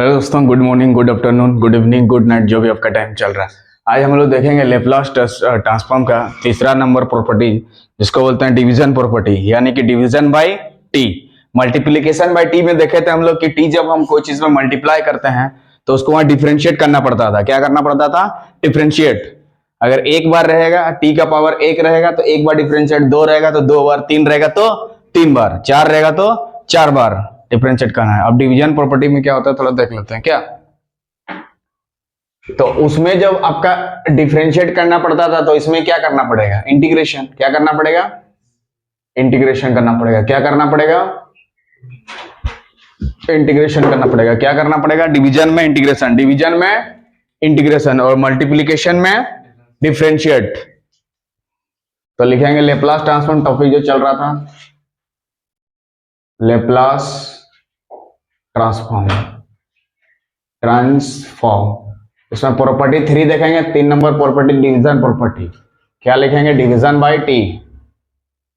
Hello दोस्तों, good morning, good afternoon, good evening, good night, जो भी आपका टाइम चल रहा है। आज हम लोग देखेंगे लेप्लास ट्रांसफॉर्म का तीसरा नंबर प्रॉपर्टी, जिसको बोलते हैं डिवीजन प्रॉपर्टी, यानी कि division bye T. Multiplication bye T में देखे थे हम लोग कि टी जब हम कोई चीज में मल्टीप्लाई करते हैं तो उसको वहां डिफ्रेंशिएट करना पड़ता था। क्या करना पड़ता था? डिफ्रेंशिएट। अगर एक बार रहेगा टी का पावर एक रहेगा तो एक बार डिफ्रेंशिएट, दो रहेगा तो दो बार, तीन रहेगा तो तीन बार, चार रहेगा तो चार बार डिफरेंशिएट करना है। अब डिवीजन प्रॉपर्टी में क्या होता है थोड़ा देख लेते हैं क्या। तो उसमें जब आपका डिफरेंशिएट करना पड़ता था तो इसमें क्या करना पड़ेगा? इंटीग्रेशन। क्या करना पड़ेगा? इंटीग्रेशन करना पड़ेगा। क्या करना पड़ेगा? इंटीग्रेशन करना पड़ेगा। क्या करना पड़ेगा? डिवीजन में इंटीग्रेशन, डिवीजन में इंटीग्रेशन, और मल्टीप्लीकेशन में डिफरेंशिएट। तो लिखेंगे लेप्लास ट्रांसफॉर्म, टॉपिक जो चल रहा था, लेप्लास ट्रांसफॉर्म। इसमें प्रॉपर्टी 3 देखेंगे, 3 नंबर प्रॉपर्टी डिवीजन प्रॉपर्टी। क्या लिखेंगे? Division bye T,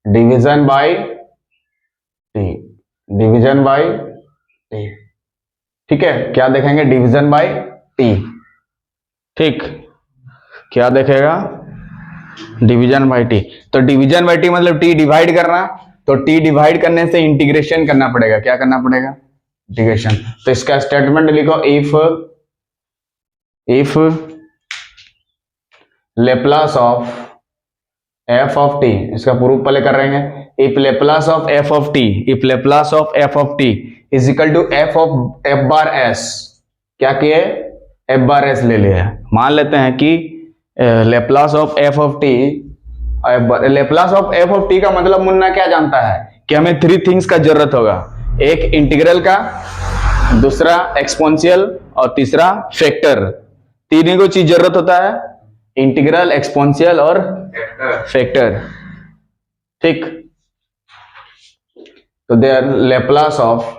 division bye T, division bye T. ठीक है, क्या देखेंगे? Division bye T. ठीक, क्या देखेगा? Division bye T. तो डिवीजन बाय टी मतलब टी डिवाइड करना, तो टी डिवाइड करने से इंटीग्रेशन करना पड़ेगा। क्या करना पड़ेगा? इंटीग्रेशन। तो इसका स्टेटमेंट लिखो, if Laplace of F of T, इसका प्रूफ पहले कर रहे हैं। If Laplace of F of T, if Laplace of F of T is equal to F of F bar S. क्या किए? एफ बार एस ले लिया। मान लेते हैं कि Laplace of F of T, Laplace of F of T का मतलब मुन्ना क्या जानता है कि हमें 3 थिंग्स का जरूरत होगा। एक इंटीग्रल का, दूसरा एक्सपोनेंशियल और तीसरा फैक्टर। तीनों को चीज जरूरत होता है, इंटीग्रल, एक्सपोनेंशियल और फैक्टर। ठीक, तो there Laplace of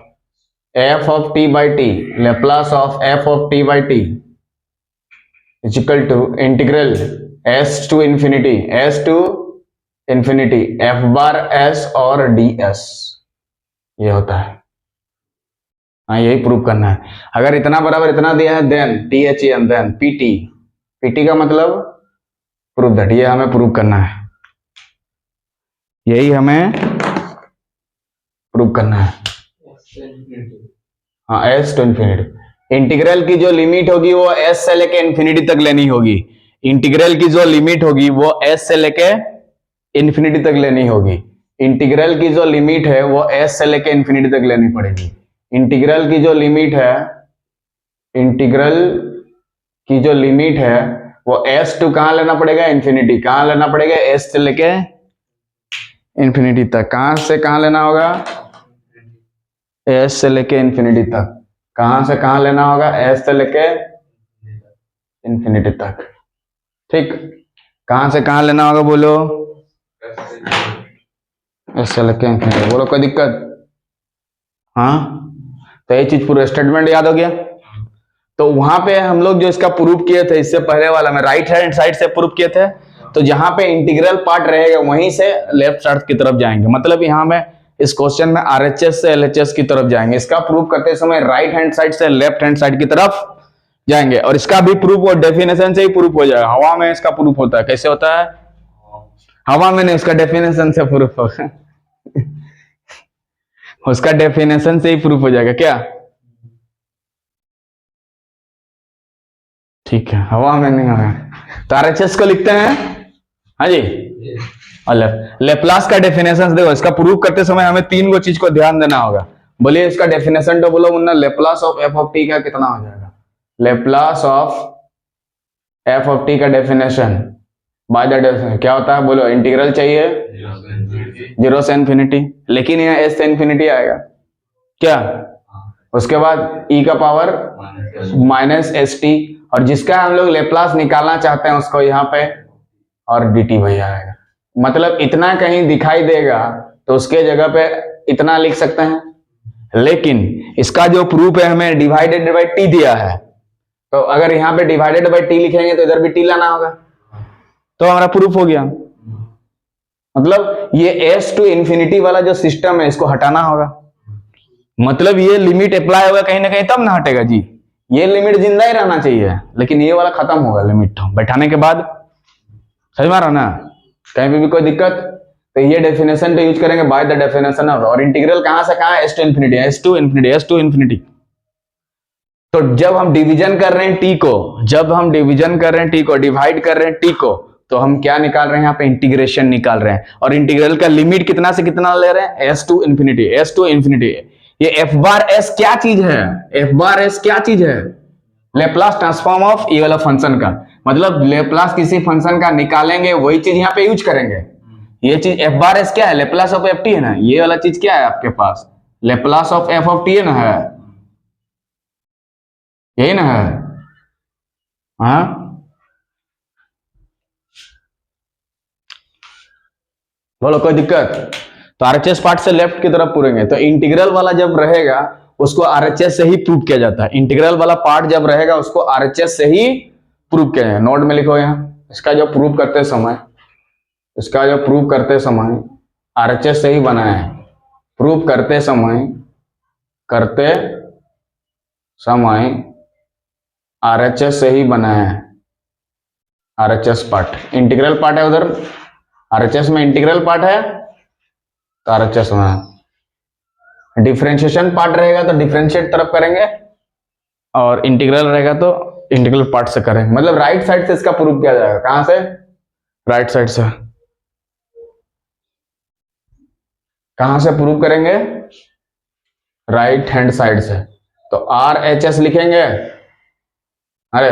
F of T by T, Laplace of F of T by T is equal to integral S to infinity, S to infinity F bar S और D S. ये होता है। हाँ, यही prove करना है। अगर इतना बराबर इतना दिया है then T H N, then P T. PT का मतलब प्रूव दैट, ये हमें प्रूव करना है, यही हमें प्रूव करना है। हाँ, एस टू इंफिनिटी। इंटीग्रल की जो लिमिट होगी वो एस से लेके इंफिनिटी तक लेनी होगी। इंटीग्रल की जो लिमिट होगी वो एस से लेके इंफिनिटी तक लेनी होगी। इंटीग्रल की जो लिमिट है वो एस से लेके इंफिनिटी तक लेनी पड़ेगी। इंटीग्रल की जो लिमिट है, इंटीग्रल की जो लिमिट है वो एस टू कहां लेना पड़ेगा? इंफिनिटी। कहां लेना पड़ेगा? एस से लेके इंफिनिटी तक। कहां से कहां लेना होगा? एस से लेके इंफिनिटी तक। कहां से कहां लेना होगा? एस से लेके इंफिनिटी तक। ठीक, कहां से कहां लेना होगा बोलो? एस से लेके इंफिनिटी। बोलो, कोई दिक्कत? हाँ, तो ये चीज पूरा स्टेटमेंट याद हो गया। तो वहां पे हम लोग जो इसका प्रूफ किए थे, इससे पहले वाला में राइट हैंड साइड से प्रूफ किए थे, तो जहां पे इंटीग्रल पार्ट रहेगा वहीं से लेफ्ट साइड की तरफ जाएंगे। मतलब यहां में इस क्वेश्चन में आरएचएस से एलएचएस की तरफ जाएंगे। इसका प्रूफ करते समय राइट हैंड साइड से लेफ्ट हैंड साइड की तरफ जाएंगे, और इसका भी प्रूफ और डेफिनेशन से ही प्रूफ हो जाएगा। हवा में इसका प्रूफ होता है। कैसे होता है? हवा में नहीं, उसका डेफिनेशन से प्रूफ होगा। उसका डेफिनेशन से ही प्रूफ हो जाएगा। क्या? ठीक है, हवा में नहीं होगा। तो आरएचएस को लिखते हैं। हाँ जी, और लेप्लास का डेफिनेशन देखो। इसका प्रूफ करते समय हमें 3 गो चीज को ध्यान देना होगा। बोलिए इसका डेफिनेशन तो बोलो Munna. Laplace of F of T का कितना हो जाएगा? Laplace of F of T का डेफिनेशन बाय द डेफिनेशन क्या होता है बोलो? इंटीग्रल चाहिए 0 से इंफिनिटी, लेकिन यहाँ एस से इंफिनिटी आएगा। क्या? उसके बाद ई का पावर माइनस एस टी, और जिसका हम लोग लेप्लास निकालना चाहते हैं उसको यहाँ पे और डी टी वही आएगा। मतलब इतना कहीं दिखाई देगा तो उसके जगह पे इतना लिख सकते हैं, लेकिन इसका जो प्रूफ है हमें डिवाइडेड बाई टी दिया है, तो अगर यहाँ पे डिवाइडेड बाई टी लिखेंगे तो इधर भी टी लाना होगा, तो हमारा प्रूफ हो गया। मतलब ये एस टू इंफिनिटी वाला जो सिस्टम है इसको हटाना होगा। मतलब ये लिमिट अप्लाई होगा कहीं ना कहीं, तब ना हटेगा जी। ये लिमिट जिंदा ही रहना चाहिए, लेकिन ये वाला खत्म होगा लिमिट बैठाने के बाद। समझ में आ रहा ना, कहीं पे भी कोई दिक्कत, तो ये डेफिनेशन तो यूज करेंगे बाय द डेफिनेशन ऑफ। और इंटीग्रल कहां से कहां, S to infinity, S to infinity, S to infinity. तो जब हम डिवीजन कर रहे हैं टी को, जब हम डिवीजन कर रहे हैं टी को, डिवाइड कर रहे हैं टी को, तो हम क्या निकाल रहे हैं, यहाँ पे इंटीग्रेशन निकाल रहे हैं। और इंटीग्रल का लिमिट कितना से कितना ले रहे हैं, S to infinity, S to infinity. ये एफ बार एस क्या चीज है, एफ बार एस क्या चीज है, लेप्लास ट्रांसफॉर्म ऑफ ये वाला फंक्शन का। मतलब लेप्लास किसी फंक्शन का निकालेंगे, वही चीज यहाँ पे यूज करेंगे। ये चीज एफ बार एस क्या है, लेप्लास ऑफ एफ टी है ना, ये वाला चीज क्या है आपके पास, Laplace of F of T है ना, है यही ना है। हाँ, बोलो कोई दिक्कत। तो आरएचएस पार्ट से लेफ्ट की तरफ पूरेंगे। तो इंटीग्रल वाला जब रहेगा उसको आरएचएस से ही प्रूव किया जाता है। इंटीग्रल वाला पार्ट जब रहेगा उसको आरएचएस से ही प्रूव किया जाए। नोट में लिखो यहाँ, इसका जो प्रूव करते समय, इसका जो प्रूव करते समय आरएचएस से ही बना है। प्रूव करते समय, करते समय आरएचएस से ही बना है। आरएचएस पार्ट इंटीग्रल पार्ट है, उधर आरएचएस में इंटीग्रल पार्ट है, तो आरएचएस में डिफरेंशिएशन पार्ट रहेगा तो डिफरेंशिएट तरफ करेंगे, और इंटीग्रल रहेगा तो इंटीग्रल पार्ट से करेंगे। मतलब राइट साइड से इसका प्रूव किया जाएगा। कहां से, राइट साइड से। कहां से प्रूव करेंगे, राइट हैंड साइड से। तो आर एच एस लिखेंगे, अरे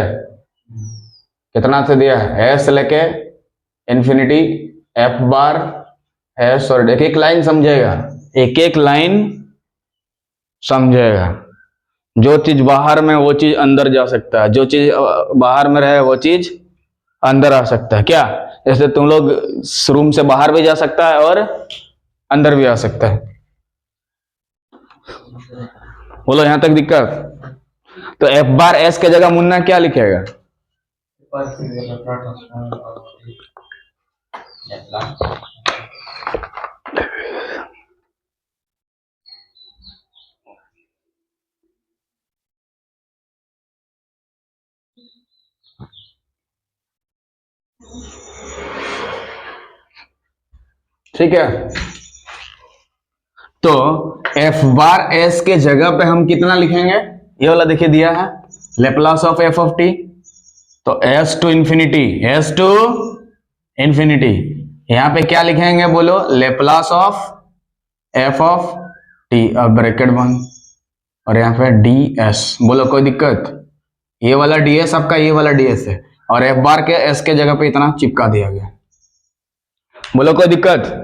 कितना से दिया है, एस लेके इन्फिनिटी, एफ बार एस, और एक एक लाइन समझेगा, एक एक लाइन समझेगा। जो चीज बाहर में वो चीज अंदर जा सकता है, जो चीज बाहर में रहे वो चीज अंदर आ सकता है। क्या, जैसे तुम लोग रूम से बाहर भी जा सकता है और अंदर भी आ सकता है। बोलो यहां तक दिक्कत। तो एफ बार एस के जगह मुन्ना क्या लिखेगा, ठीक है। तो एफ बार एस के जगह पे हम कितना लिखेंगे, ये वाला देखिए दिया है, Laplace of F of T. तो S to infinity, S to infinity, यहां पे क्या लिखेंगे बोलो, Laplace of F of T, अब ब्रैकेट बंद, और यहां पे डी एस। बोलो कोई दिक्कत, ये वाला डी एस आपका, ये वाला डी एस है, और एफ बार के एस के जगह पे इतना चिपका दिया गया। बोलो कोई दिक्कत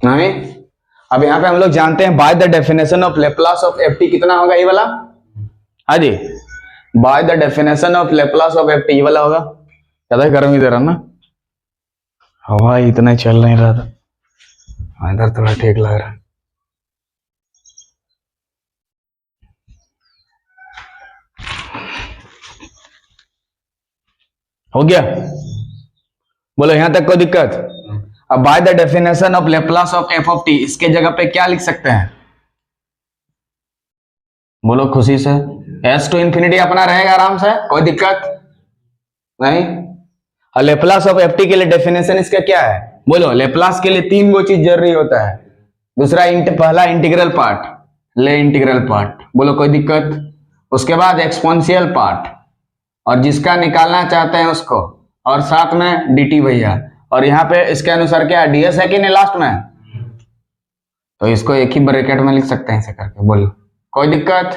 नहीं। अब यहां पे हम लोग जानते हैं by the definition of Laplace of F T कितना होगा, ये वाला, हाँ जी, by the definition of Laplace of F T ये वाला होगा। ज्यादा गर्मी दे रहा ना, हवा इतना चल नहीं रहा था, इधर थोड़ा ठीक लग रहा है। हो गया, बोलो यहां तक कोई दिक्कत। अब bye the definition of Laplace of F of T, इसके जगह पे क्या लिख सकते हैं, बोलो खुशी से। एस टू इंफिनिटी अपना रहेगा आराम से, कोई दिक्कत नहीं। और लेप्लास ऑफ एफ टी के लिए डेफिनेशन इसका क्या है, बोलो। लेप्लास के लिए तीन वो चीज जरूरी होता है। दूसरा पहला इंटीग्रल पार्ट, ले इंटीग्रल पार्ट, बोलो कोई दिक्कत। उसके बाद एक्सपोनेंशियल पार्ट, और जिसका निकालना चाहते हैं उसको, और साथ में dt भैया। और यहाँ पे इसके अनुसार क्या ds है कि नहीं लास्ट में, तो इसको एक ही ब्रैकेट में लिख सकते हैं ऐसे करके। बोलो कोई दिक्कत,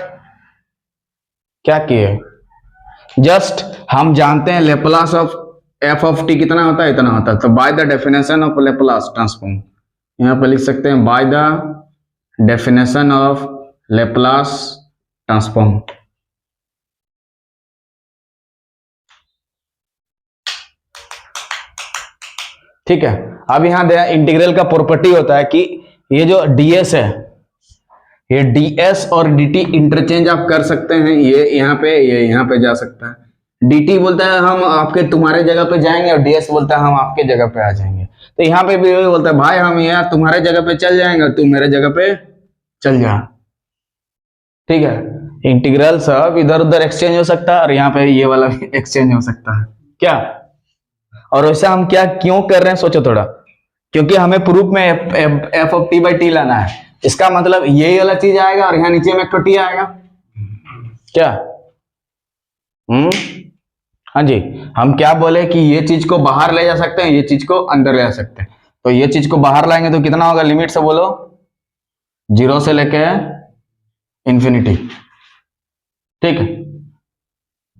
क्या किए, जस्ट हम जानते हैं Laplace of F of T कितना होता है, इतना होता है। तो bye the definition of Laplace transform, यहाँ पे लिख सकते हैं by the definition of Laplace transform. ठीक है। अब यहां इंटीग्रल का प्रॉपर्टी होता है कि ये जो ds है, ये ds और dt इंटरचेंज आप कर सकते हैं। ये यहाँ पे, ये यहाँ पे जा सकता है। dt बोलता है हम आपके तुम्हारे जगह पे जाएंगे, और ds बोलता है हम आपके जगह पे आ जाएंगे। तो यहाँ पे भी वही बोलता है, भाई हम यहाँ तुम्हारे जगह पे चल जाएंगे, तुम मेरे जगह पे चल जा। ठीक है। इंटीग्रल सब इधर उधर एक्सचेंज हो सकता है और यहाँ पे ये वाला भी एक्सचेंज हो सकता है क्या। और वैसे हम क्या क्यों कर रहे हैं सोचो थोड़ा, क्योंकि हमें प्रूफ में F of T by T लाना है। इसका मतलब यही वाला चीज आएगा और यहाँ नीचे में एक तो टी आएगा क्या। हाँ जी, हम क्या बोले कि ये चीज को बाहर ले जा सकते हैं, ये चीज को अंदर ले जा सकते हैं। तो ये चीज को बाहर लाएंगे तो कितना होगा, लिमिट से बोलो, 0 से लेके इंफिनिटी। ठीक है,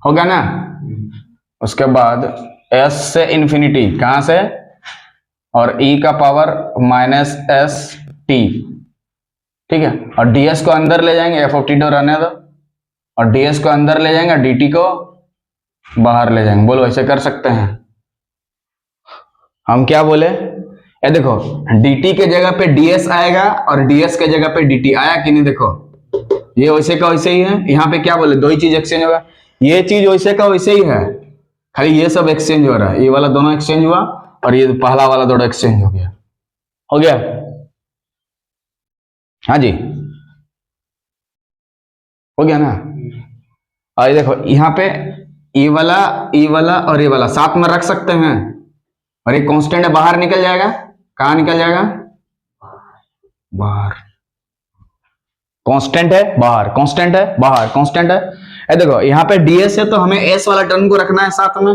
हो गया ना। उसके बाद s से इंफिनिटी, कहां से, और e का पावर माइनस एस टी। ठीक है, और ds को अंदर ले जाएंगे, एफ ऑफ टी तो रहने दो, और ds को अंदर ले जाएंगे, dt को बाहर ले जाएंगे। बोलो ऐसे कर सकते हैं। हम क्या बोले, ये देखो dt के जगह पे ds आएगा और ds के जगह पे dt आया कि नहीं, देखो ये वैसे का वैसे ही है। यहाँ पे क्या बोले, दो ही चीज एक्सचेंज होगा, ये चीज वैसे का वैसे ही है, खाली ये सब एक्सचेंज हो रहा है। ये वाला दोनों एक्सचेंज हुआ और ये पहला वाला दोनों एक्सचेंज हो गया। हो गया, हाँ जी हो गया ना। और ये देखो यहाँ पे ये वाला और ये वाला साथ में रख सकते हैं, और ये कांस्टेंट है, बाहर निकल जाएगा। कहाँ निकल जाएगा, बाहर। कांस्टेंट है बाहर, कांस्टेंट है बाहर, कांस्टेंट है। ये देखो यहाँ पे ds है तो हमें s वाला टर्म को रखना है साथ में,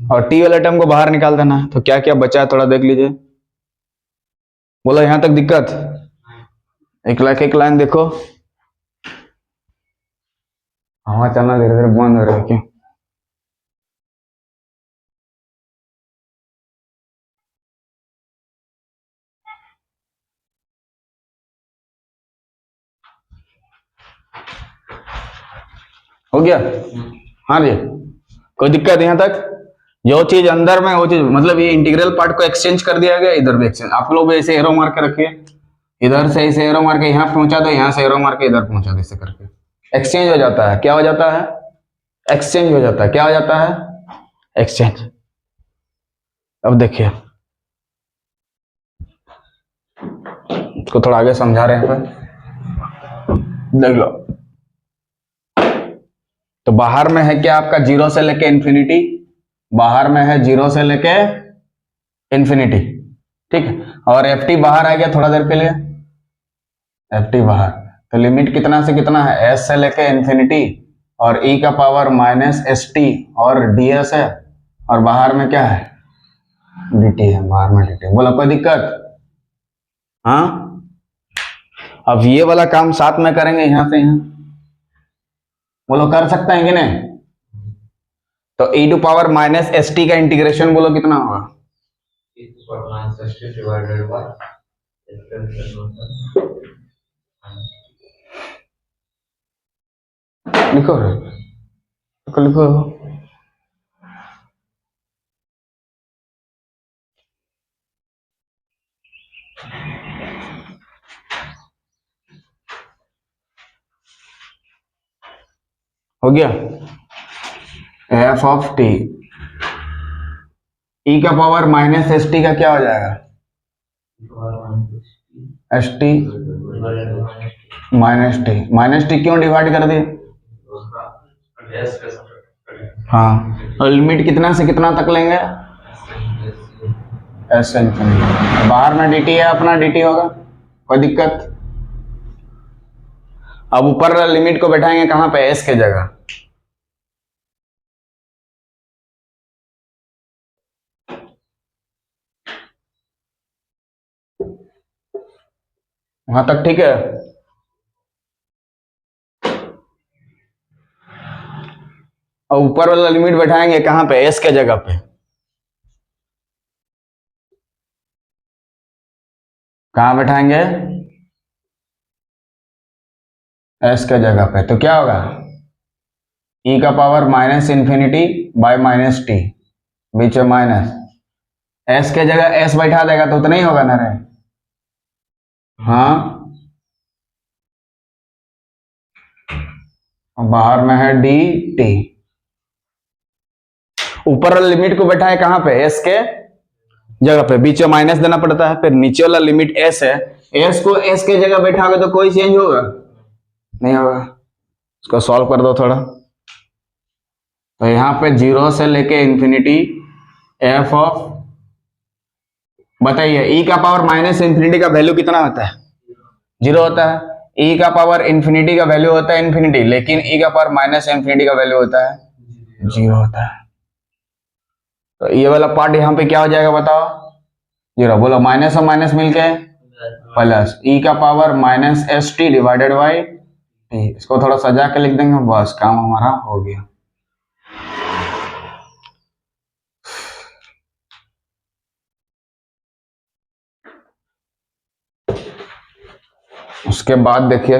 और t वाला टर्म को बाहर निकाल देना है। तो क्या क्या बचा है थोड़ा देख लीजिए। बोलो यहां तक दिक्कत, एक लाइन देखो। हवा चलना धीरे धीरे बंद हो रहा है क्यों। हो गया, हाँ जी कोई दिक्कत यहां तक। जो चीज अंदर में वो चीज, मतलब ये इंटीग्रल पार्ट को एक्सचेंज कर दिया गया, इधर भी एक्सचेंज। आप लोग भी ऐसे एरो मार के रखिए, इधर से ऐसे एरो मार के यहाँ पहुंचा दो, यहाँ से एरो मार के इधर पहुंचा दो, ऐसे करके एक्सचेंज हो जाता है। क्या हो जाता है, एक्सचेंज हो जाता है। क्या हो जाता है, एक्सचेंज। अब देखिए इसको थोड़ा आगे समझा रहे हैं, देख लो। तो बाहर में है क्या आपका 0 से लेके इंफिनिटी, बाहर में है 0 से लेके इंफिनिटी। ठीक है, और एफ टी बाहर आ गया थोड़ा देर के लिए, एफ टी बाहर। तो लिमिट कितना से कितना है, s से लेके इंफिनिटी, और e का पावर माइनस एस टी, और ds है, और बाहर में क्या है, dt है, बाहर में dt। बोला कोई दिक्कत। हाँ, अब ये वाला काम साथ में करेंगे, यहां से यहां। बोलो कर सकते हैं कि नहीं। तो e to power minus S T का इंटीग्रेशन बोलो कितना होगा, लिखो लिखो। हो गया, एफ ऑफ टी, ई का पावर माइनस एस टी का क्या हो जाएगा, S T minus T. Minus T क्यों डिवाइड कर दिए, हाँ, और लिमिट कितना से कितना तक लेंगे, एस इंफिनिटी। बाहर में dt है, अपना dt होगा, कोई दिक्कत। अब ऊपर लिमिट को बैठाएंगे कहां पे, s के जगह। वहां तक ठीक है। और ऊपर वाला लिमिट बैठाएंगे कहां पे, s के जगह पे। कहां बैठाएंगे, s के जगह पे। तो क्या होगा, e का power minus infinity by minus T, बीच में माइनस, s के जगह s बैठा देगा तो उतना ही होगा ना रे। हाँ, बाहर में है डी टी। ऊपर वाला लिमिट को बैठा है कहां पे, s के जगह पे, बीच में माइनस देना पड़ता है। फिर नीचे वाला लिमिट s है, s को s के जगह बैठाओगे तो कोई चेंज होगा, नहीं होगा। इसको सॉल्व कर दो थोड़ा। तो यहाँ पे 0 से लेके इंफिनिटी एफ ऑफ, बताइए ई का पावर माइनस इंफिनिटी का वैल्यू कितना होता है? 0 होता है। ई का पावर इंफिनिटी का वैल्यू होता है इंफिनिटी, लेकिन ई का पावर माइनस इंफिनिटी का वैल्यू होता है 0 होता है। तो ये वाला पार्ट यहाँ पे क्या हो जाएगा बताओ? 0। बोलो माइनस और माइनस मिलके प्लस ई का power minus S T divided by T. इसको थोड़ा सजा के लिख देंगे, बस काम हमारा हो गया। उसके बाद देखिए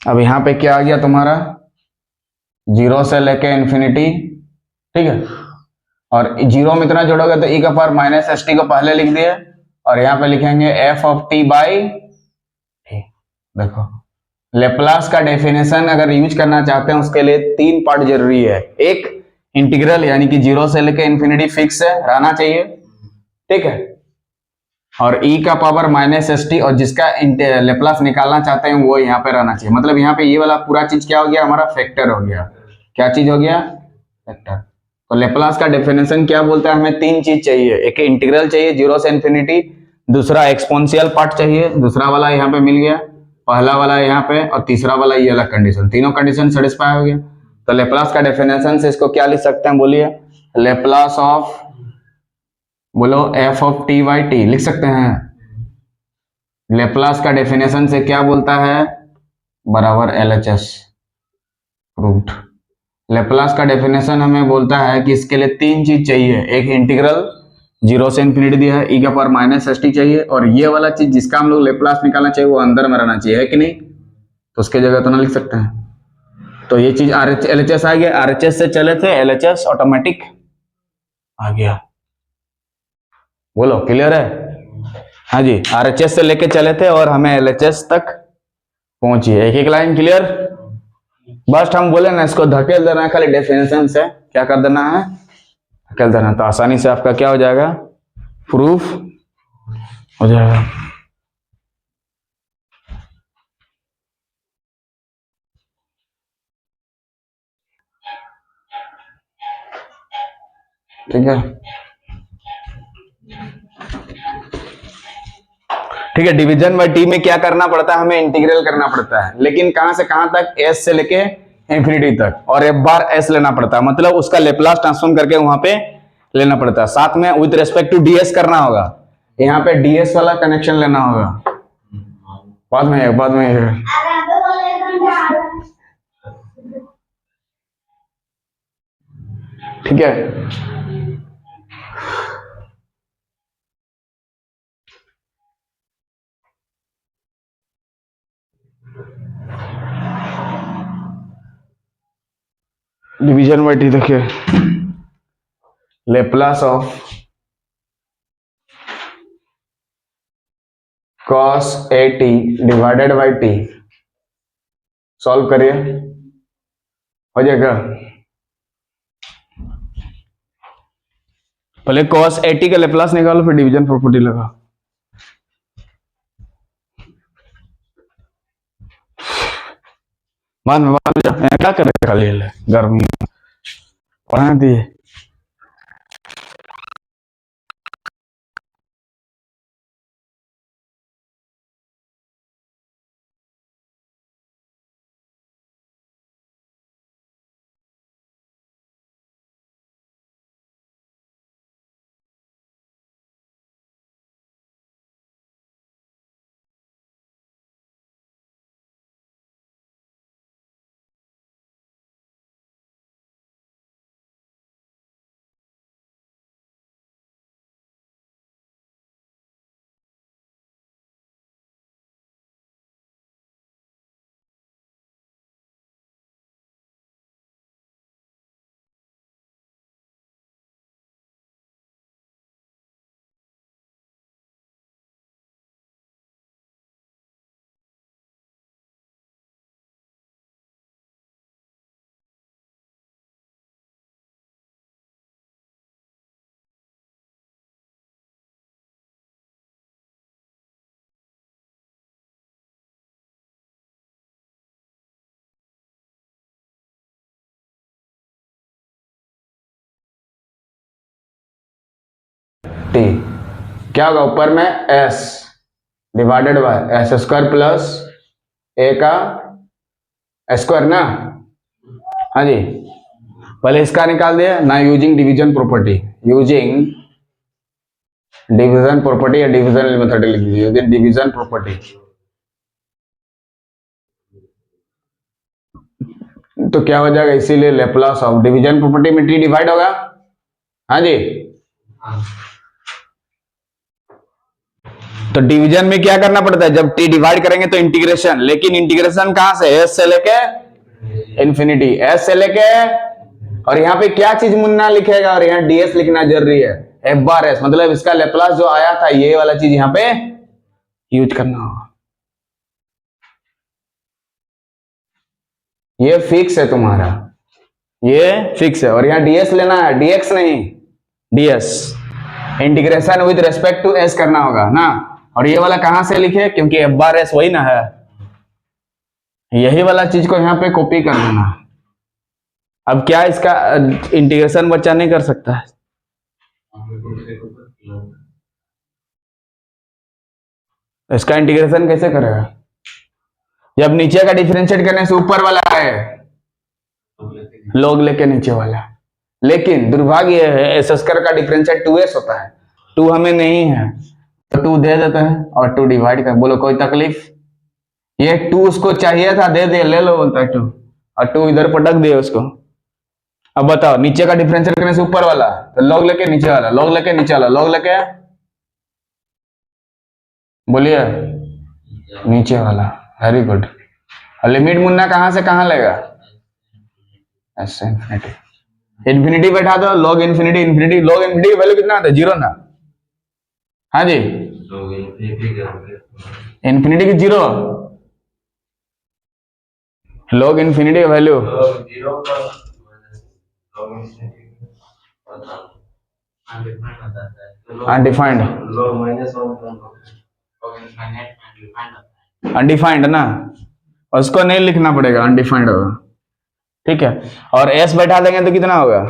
अब यहाँ पे क्या आ गया तुम्हारा? 0 से लेके इंफिनिटी, ठीक है। और 0 में इतना जोड़ोगे तो ई का पावर माइनस एस टी को पहले लिख दिए, और यहाँ पे लिखेंगे F of T by T. देखो लेप्लास का डेफिनेशन अगर यूज करना चाहते हैं उसके लिए 3 पार्ट जरूरी है। एक इंटीग्रल यानी कि 0 से लेके इंफिनिटी फिक्स है, रहना चाहिए, ठीक है। और e का पावर माइनस एस टी, और जिसका लेप्लास निकालना चाहते हैं वो यहाँ पे रहना चाहिए। मतलब यहाँ पे ये वाला पूरा चीज क्या हो गया? हमारा फैक्टर हो गया। क्या चीज हो गया? फैक्टर। तो लेप्लास का डेफिनेशन क्या बोलता है? हमें 3 चीज चाहिए। एक इंटीग्रल चाहिए 0 से इंफिनिटी, दूसरा एक्सपोनेंशियल पार्ट चाहिए, दूसरा वाला यहाँ पे मिल गया, पहला वाला यहाँ पे, और तीसरा वाला ये वाला कंडीशन। तीनों कंडीशन सेटिस्फाई हो गया। तो लेप्लास का डेफिनेशन से इसको क्या लिख सकते हैं? बोलिए। लेप्लास ऑफ, बोलो F of T by T लिख सकते हैं। लेप्लास का डेफिनेशन से क्या बोलता है? बराबर LHS प्रूव्ड। लेप्लास का डेफिनेशन हमें बोलता है कि इसके लिए 3 चीज चाहिए। एक इंटीग्रल 0 से इंफिनिटी दिया है, ई का पावर माइनस एस टी चाहिए, और ये वाला चीज जिसका हम लोग लेप्लास निकालना चाहिए वो अंदर में रहना चाहिए, है कि नहीं? तो उसके जगह तो ना लिख सकते हैं। तो ये चीज LHS आ गया। RHS से चले थे, LHS ऑटोमेटिक आ गया। बोलो क्लियर है? हाँ जी, RHS से लेके चले थे और हमें LHS तक पहुंची। एक एक लाइन क्लियर? बस हम बोले ना इसको धकेल देना है खाली डेफिनेशन से। क्या कर देना है? धकेल देना, तो आसानी से आपका क्या हो जाएगा? प्रूफ हो जाएगा। ठीक है, ठीक है। डिवीजन बाय टी में क्या करना पड़ता है? हमें इंटीग्रल करना पड़ता है, लेकिन कहां से कहां तक? एस से लेके इंफिनिटी तक, और एक बार एस लेना पड़ता है, मतलब उसका लेप्लास ट्रांसफॉर्म करके वहां पे लेना पड़ता है। साथ में विद रेस्पेक्ट टू डीएस करना होगा, यहाँ पे डीएस वाला कनेक्शन लेना होगा। बाद में ठीक है। डिवीजन बाय टी देखिए, Laplace of cos AT divided by T, solve करिए, हो जाएगा। पहले cos AT का लेप्लास निकालो, फिर डिवीजन प्रॉपर्टी लगा। बाद में क्या करे खाली गर्मी पढ़ा दिए। टी, क्या होगा ऊपर में S divided by S square plus A का स्क्वायर ना। हाँ जी, पहले इसका निकाल दिया ना, using division property, using division property या डिवीजन मेथड लिख दीजिए, यूजिंग डिवीजन प्रॉपर्टी। तो क्या हो जाएगा, इसीलिए लेप्लास ऑफ डिवीजन प्रॉपर्टी में टी डिवाइड होगा। हाँ जी, तो डिवीजन में क्या करना पड़ता है, जब टी डिवाइड करेंगे तो इंटीग्रेशन, लेकिन इंटीग्रेशन कहां से, एस से लेके इंफिनिटी, एस से लेके, और यहाँ पे क्या चीज मुन्ना लिखेगा, और यहाँ डीएस लिखना जरूरी है, एफ बार एस, मतलब इसका लेप्लास जो आया था ये वाला चीज यहाँ पे यूज करना होगा। ये फिक्स है तुम्हारा, ये फिक्स है, और यहाँ डीएस लेना है, डीएक्स नहीं, DS, integration with respect to S करना होगा ना। और ये वाला कहां से लिखे, क्योंकि एफ बार एस वही ना है, यही वाला चीज को यहाँ पे कॉपी कर देना। अब क्या इसका इंटीग्रेशन बच्चा नहीं कर सकता है, इसका इंटीग्रेशन कैसे करेगा, जब नीचे का डिफरेंशिएट करने से ऊपर वाला है, लॉग लेके नीचे वाला, लेकिन दुर्भाग्य है एस स्क्वायर का डिफरेंशिएट 2s होता है, 2 हमें नहीं है तो 2 दे देते हैं और 2 डिवाइड कर, बोलो कोई तकलीफ, ये 2 उसको चाहिए था, दे दे, ले लो बोलता है 2, और 2 इधर पटक दिए उसको। अब बताओ नीचे का डिफरेंशियल करने से ऊपर वाला, तो लॉग लेके नीचे वाला, लॉग लेके नीचे वाला, लॉग लेके, बोलिए नीचे वाला, वेरी गुड। और लिमिट मुन्ना कहां से कहां लेगा, ऐसे इंफिनिटी, इंफिनिटी बैठा दो, log infinity, infinity, log infinity की वैल्यू कितना आता है, 0 ना। हाँ जी, इन्फिनिटी की 0, लॉग इन्फिनिटी की वैल्यू अनडिफाइंड, अनडिफाइंड ना, उसको नहीं लिखना पड़ेगा, अनडिफाइंड होगा, ठीक है। और एस बैठा देंगे तो कितना होगा,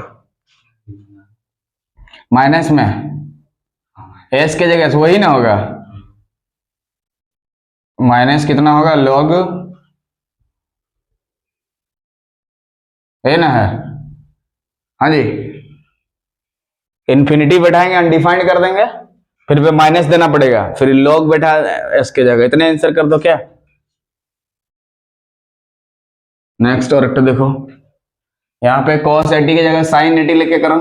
माइनस में एस के जगह वही ना होगा, माइनस कितना होगा, लॉग ए ना है। हाँ जी, इन्फिनिटी बैठाएंगे अनडिफाइंड कर देंगे, फिर पे माइनस देना पड़ेगा, फिर लॉग बैठा एस के जगह, इतने आंसर कर दो क्या। नेक्स्ट और एक देखो, यहाँ पे cos 80 की जगह sin 80 लेके करो,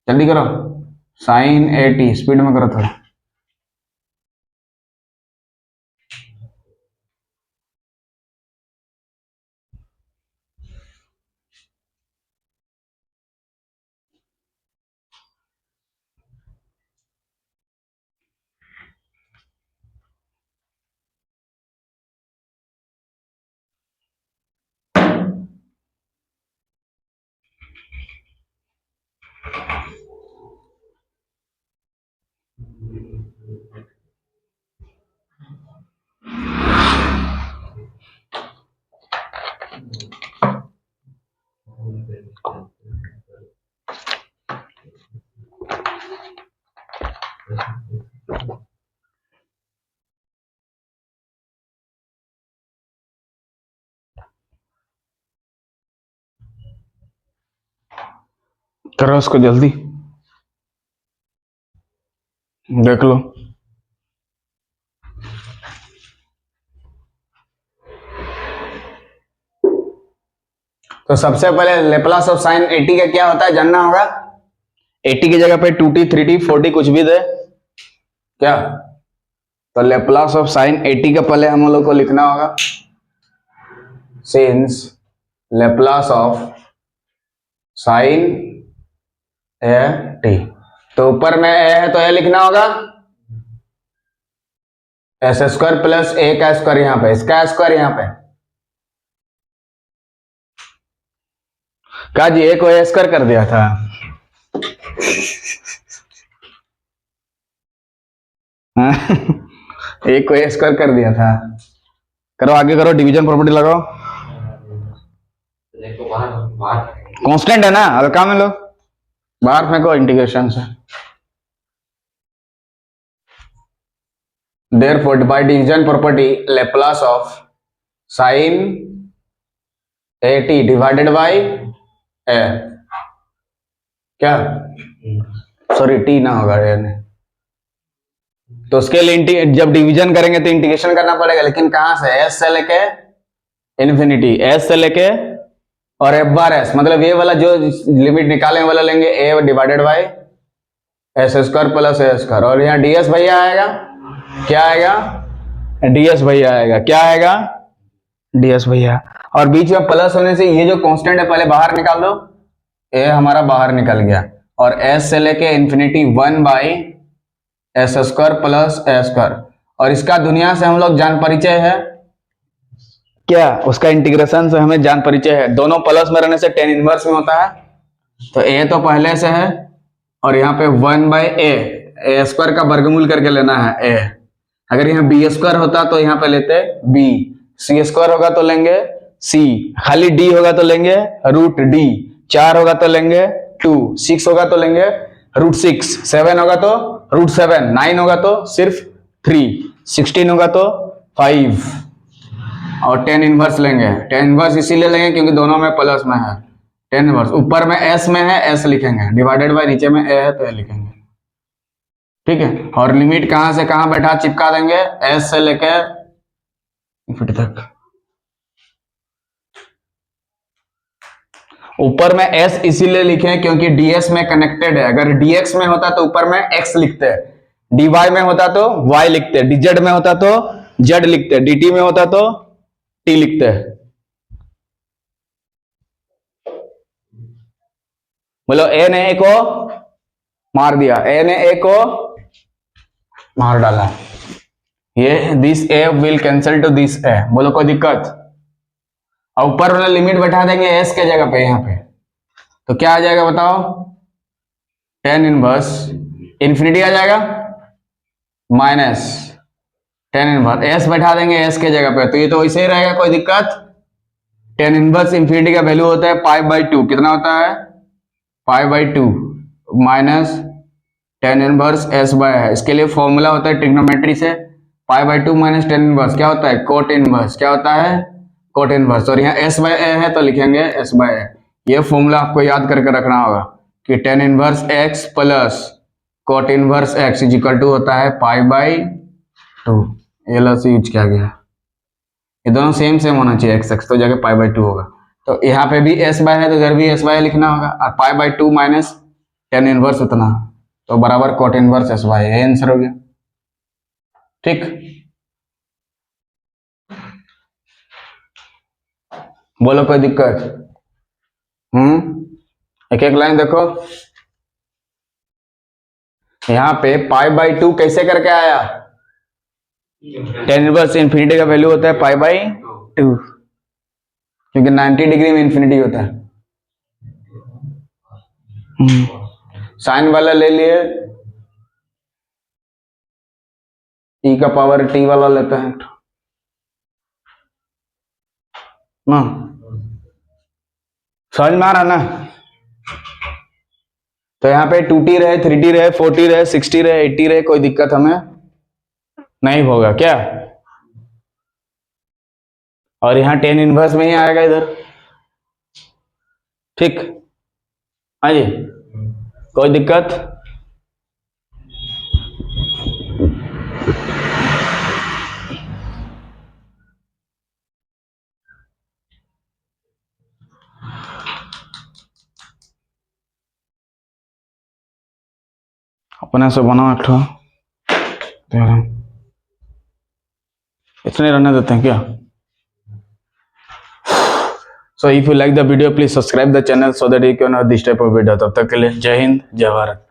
जल्दी करो, sin 80 स्पीड में करो थोड़ा। करो उसको जल्दी, देख लो। तो सबसे पहले लेप्लास ऑफ साइन 80 का क्या होता है जानना होगा, 80 की जगह पे 2t 3t 4t कुछ भी दे क्या, तो लेप्लास ऑफ साइन 80 का पहले हम लोग को लिखना होगा, since Laplace of sine A T, तो ऊपर में ए है तो ए लिखना होगा, एस स्क्वायर प्लस ए का स्क्वायर यहां पे, इसका स्क्वायर यहां पे, का जी ए को ए स्क्वायर कर दिया था, ए को ए स्क्वायर कर दिया था, करो आगे करो, डिवीजन प्रॉपर्टी लगाओ, कांस्टेंट है ना, हल्का में लो, बाहर फेंको इंटीग्रेशन से, Therefore, by division property, Laplace of sin at divided by a, क्या सॉरी टी ना होगा यानी, तो उसके लिए जब डिवीजन करेंगे तो इंटीग्रेशन करना पड़ेगा, लेकिन कहां से, एस से लेके इन्फिनिटी, एस से लेके और एफ बार एस, मतलब ये वाला जो लिमिट निकालें वाला लेंगे A divided by S square plus A square, और यहाँ डीएस भैया आएगा, क्या आएगा, डीएस भैया आएगा, क्या आएगा, डीएस भैया, और बीच में प्लस होने से ये जो कांस्टेंट है पहले बाहर निकाल दो, ए हमारा बाहर निकल गया, और एस से लेके infinity 1 by S square plus A square, और इसका दुनिया से हम लोग जान परिचय है क्या, उसका इंटीग्रेशन से हमें जान परिचय है, दोनों प्लस में रहने से टेन इनवर्स में होता है, तो ए तो पहले से है, और यहाँ पे 1 बाई ए स्क्वायर का वर्गमूल करके लेना है ए, अगर यहाँ बी स्क्वायर होता तो यहाँ पे लेते बी, सी स्क्वायर होगा तो लेंगे सी, खाली डी होगा तो लेंगे रूट डी, 4 होगा तो लेंगे 2, 6 होगा तो लेंगे रूट 6, 7 होगा तो रूट 7, 9 होगा तो सिर्फ 3, 16 होगा तो 5, और 10 इनवर्स लेंगे, 10 इनवर्स इसीलिए लेंगे क्योंकि दोनों में प्लस में है, 10 इनवर्स ऊपर में एस में है एस लिखेंगे, डिवाइडेड बाय नीचे में ए है तो ए लिखेंगे, ठीक है, और लिमिट कहां से कहां बैठा चिपका देंगे, एस से लेके इन्फिनिटी तक, ऊपर में एस इसीलिए लिखे क्योंकि डीएस में कनेक्टेड है, अगर डीएक्स में होता तो ऊपर में एक्स लिखते, डीवाई में होता तो वाई लिखते, डीजेड में होता तो जेड लिखते, डीटी में होता तो टी लिखते हैं, बोलो ए ने ए को मार दिया, ए ने ए को मार डाला, ये this A will cancel to this A, बोलो कोई दिक्कत, और ऊपर वाला लिमिट बैठा देंगे एस के जगह पे, यहाँ पे तो क्या आ जाएगा बताओ, 10 इनवर्स इन्फिनिटी आ जाएगा माइनस 10 इनवर्स, एस बैठा देंगे एस के जगह पे, तो ये तो वैसे ही रहेगा, कोई दिक्कत, 10 इनवर्स इन्फिनिटी का वैल्यू होता है पाई बाई 2, कितना होता है pi by 2 minus 10 inverse S by है, इसके लिए फॉर्मूला होता है ट्रिग्नोमेट्री से, पाई बाई 2 माइनस 10 इनवर्स क्या होता है कोट इनवर्स, क्या होता है कोट इनवर्स, और यहाँ एस बाय ए है तो लिखेंगे एस बाय ए, ये फॉर्मूला आपको याद करके रखना होगा कि 10 inverse X plus cot inverse X is equal to होता है पाई बाई 2, ये लस यूज किया गया, ये दोनों सेम सेम होना चाहिए, एक्स एक्स तो जगह पाई बाई 2 होगा, तो यहाँ पे भी एस बाय है तो इधर भी एस बाय लिखना होगा, और पाई बाई 2 माइनस 10 इनवर्स उतना, तो बराबर कोट इनवर्स एस बाय, ये आंसर हो गया, ठीक, बोलो कोई दिक्कत, एक एक लाइन देखो, यहाँ पे पाई बाई 2 कैसे करके आया, 10 इनवर्स इन्फिनिटी का वैल्यू होता है पाई बाई 2, क्योंकि 90 डिग्री में इन्फिनिटी होता है, साइन वाला ले लिए, ई का पावर टी वाला लेते हैं ना, समझ में आ रहा ना, तो यहाँ पे 2t रहे 3t रहे 4t रहे 60 रहे 80 रहे, कोई दिक्कत हमें नहीं होगा क्या, और यहाँ 10 इनवर्स में ही आएगा इधर, ठीक, हाँ जी, कोई दिक्कत, अपने से बनाओ एक ठो, इतने रहने देते हैं क्या, so if you like the video please subscribe the channel so that you can have this type of video, तब तक के लिए जय हिंद जय भारत।